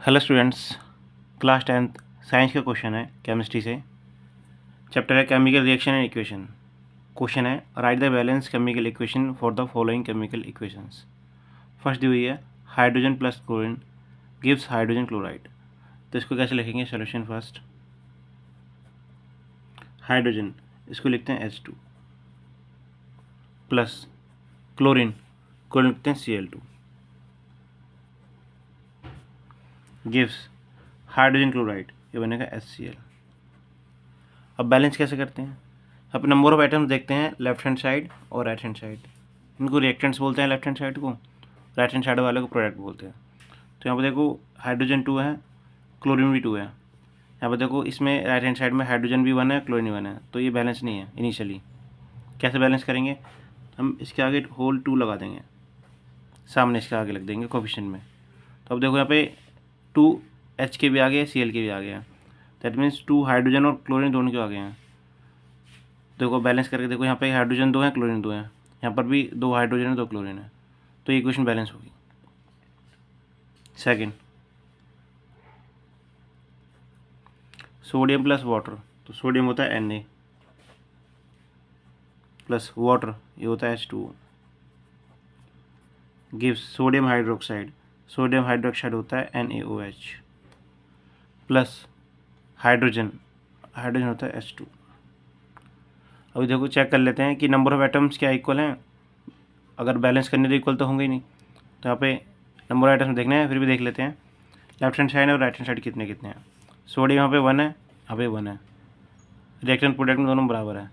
Hello students, class 10th science का question है chemistry से। चैप्टर है chemical reaction and equation. Question है write the balance chemical equation for the following chemical equations. First दी हुई है hydrogen plus chlorine gives hydrogen chloride. तो इसको कैसे लिखेंगे? सोल्यूशन फर्स्ट, हाइड्रोजन इसको लिखते हैं H2 प्लस क्लोरीन को लिखते हैं Cl2 गिव्स हाइड्रोजन क्लोराइड, ये बनेगा HCl। अब बैलेंस कैसे करते हैं? अब नंबर ऑफ एटम्स देखते हैं लेफ्ट हैंड साइड और राइट हैंड साइड। इनको रिएक्टेंट्स बोलते हैं लेफ्ट हैंड साइड को, राइट हैंड साइड वाले को प्रोडक्ट बोलते हैं। तो यहाँ पर देखो हाइड्रोजन 2 है, क्लोरीन भी 2 है। यहाँ पर देखो इसमें राइट हैंड साइड में हाइड्रोजन भी 1 है, क्लोरीन 1 है, तो ये बैलेंस नहीं है इनिशियली। कैसे बैलेंस करेंगे? हम इसके आगे होल 2 लगा देंगे, सामने इसके आगे लग देंगे कोफिशिएंट में। तो अब देखो यहाँ पे 2H के भी आ गए, Cl के भी आ गया, दैट मीन्स 2 हाइड्रोजन और क्लोरीन दोनों के आ गए हैं। देखो बैलेंस करके देखो, यहाँ पे हाइड्रोजन 2 है, क्लोरीन 2 है, यहाँ पर भी 2 हाइड्रोजन है 2 क्लोरीन है, तो ये इक्वेशन बैलेंस होगी। Second, sodium plus water. तो सोडियम होता है Na प्लस वाटर, ये होता है H2O gives sodium hydroxide. Sodium hydroxide होता है NaOH प्लस हाइड्रोजन, हाइड्रोजन होता है H2। अभी देखो चेक कर लेते हैं कि नंबर ऑफ एटम्स क्या इक्वल हैं। अगर बैलेंस करने तो इक्वल तो होंगे ही नहीं, तो यहाँ पे नंबर ऑफ एटम्स देखना है, फिर भी देख लेते हैं लेफ्ट हैंड साइड और राइट हैंड साइड कितने कितने हैं। सोडियम यहाँ पे 1 है, यहाँ पे 1 है, रिएक्टेंट प्रोडक्ट में दोनों बराबर है।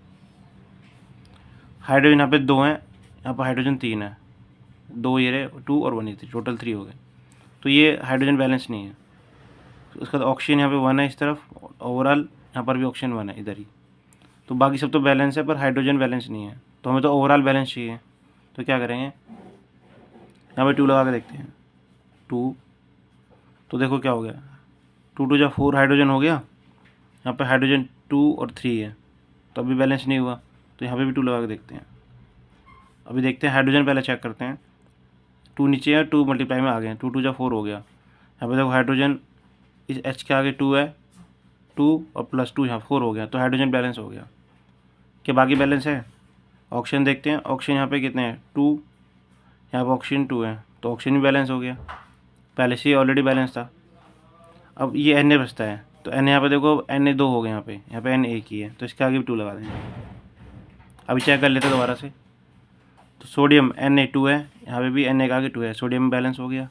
हाइड्रोजन यहाँ पे 2 हैं, यहाँ पर हाइड्रोजन 3 है, 2 ये रहे, 2 और 1 ये 3, टोटल 3 हो गए। तो ये हाइड्रोजन बैलेंस नहीं है। उसका बाद ऑक्सीजन यहाँ पे 1 है इस तरफ, ओवरऑल यहाँ पर भी ऑक्सीजन 1 है इधर ही। तो बाकी सब तो बैलेंस है, पर हाइड्रोजन बैलेंस नहीं है, तो हमें तो ओवरऑल बैलेंस चाहिए। तो क्या करेंगे, यहाँ पे 2 लगा के देखते हैं। 2 तो देखो क्या हो गया, 2 2 जा 4 हाइड्रोजन हो गया। यहाँ पे हाइड्रोजन 2 और 3 है, तो अभी बैलेंस नहीं हुआ, तो यहाँ पे भी 2 लगा के देखते हैं। अभी देखते हैं हाइड्रोजन, पहले चेक करते हैं। 2 नीचे है, 2 मल्टीप्लाई में आ गए, 2 2 जा 4 हो गया। यहाँ पे देखो हाइड्रोजन इस H के आगे 2 है, 2 और प्लस 2 यहाँ 4 हो गया, तो हाइड्रोजन बैलेंस हो गया। क्या बाकी बैलेंस है? ऑक्सीजन देखते हैं, ऑक्सीजन यहाँ पे कितने हैं 2, यहाँ पर ऑक्सीजन 2 है, तो ऑक्सीजन भी बैलेंस हो गया, पहले से ही ऑलरेडी बैलेंस था। अब ये Na बचता है, तो Na यहाँ पे देखो Na 2 हो गए, यहाँ पे Na एक ही है, तो इसके आगे भी 2 लगा देंगे। अभी चेक कर लेते हैं दोबारा से। तो सोडियम Na 2 है, यहाँ पे भी Na के आगे 2 है, सोडियम बैलेंस हो गया।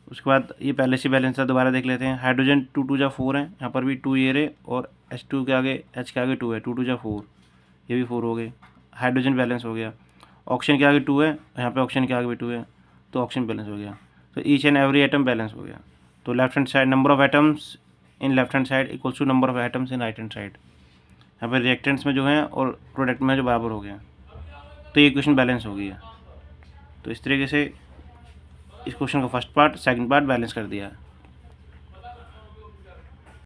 उसके बाद ये पहले से बैलेंस था, दोबारा देख लेते हैं। हाइड्रोजन 2 2 जा 4 है, यहाँ पर भी 2 ये रहे, और H2 के आगे H के आगे 2 है, 2 2 जा 4, ये भी 4 हो गए, हाइड्रोजन बैलेंस हो गया। ऑक्सीजन के आगे 2 है, यहाँ पे ऑक्सीजन के आगे भी 2 है, तो ऑक्सीजन बैलेंस हो गया। तो each and every atom balance हो गया। तो left hand side number of atoms in left hand side equals to number of atoms in right hand side. यहाँ पर रिएक्टेंट्स में जो हैं और प्रोडक्ट में जो बराबर हो गया, तो ये इक्वेशन बैलेंस हो गई है। तो इस तरीके से इस क्वेश्चन का first part second part balance कर दिया है।